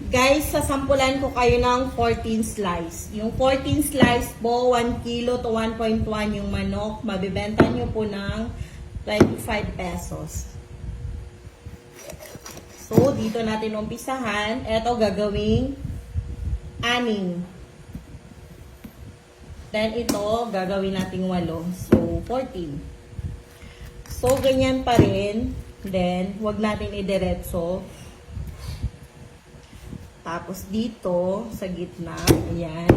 Guys, sasampulan ko kayo ng 14 slice. Yung 14 slice po, 1 kilo to 1.1 yung manok. Mabibenta nyo po ng 25 pesos. So, dito natin umpisahan. Ito gagawing 6. Then, ito gagawin nating 8. So, 14. So, ganyan pa rin. Then, wag natin idiretso. Tapos dito, sa gitna, ayan.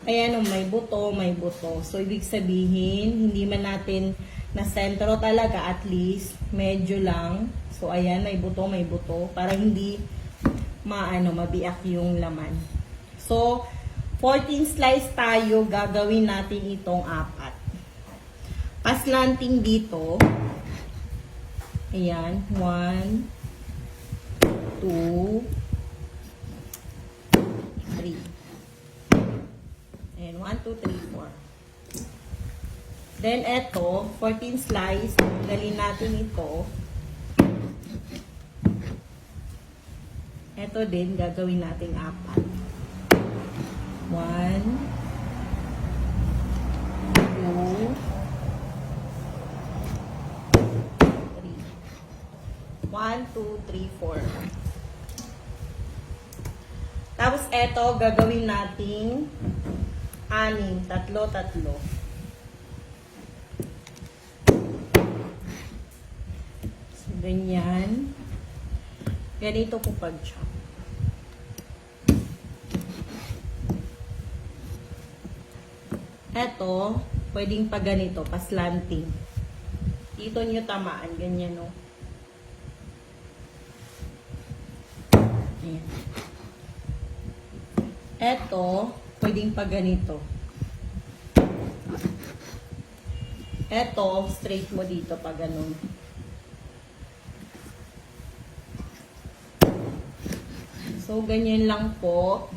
Ayan o, may buto, may buto. So, ibig sabihin, hindi man natin na sentro talaga, at least, medyo lang. So, ayan, may buto, para hindi mabiyak yung laman. So, 14 slice tayo, gagawin natin itong 4. Paslanting dito, ayan, 1, 2, 3. And 1, 2, 3, 4. Then, eto, 14 slice. Tanggalin natin ito. Eto din, gagawin natin 4. 1, 2, 1, 2, 3, 4. Tapos, eto, gagawin nating 6. 3. So, ganyan. Ganito po pag-chop. Eto, pwedeng pa ganito, paslanting. Dito nyo tamaan, ganyan o. Ayan. Eto, pwedeng pa ganito. Eto, straight mo dito pa ganun. So, ganyan lang po.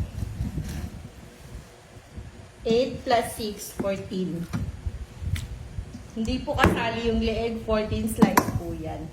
8 plus 6, 14. Hindi po kasali yung leeg, 14 slice po yan.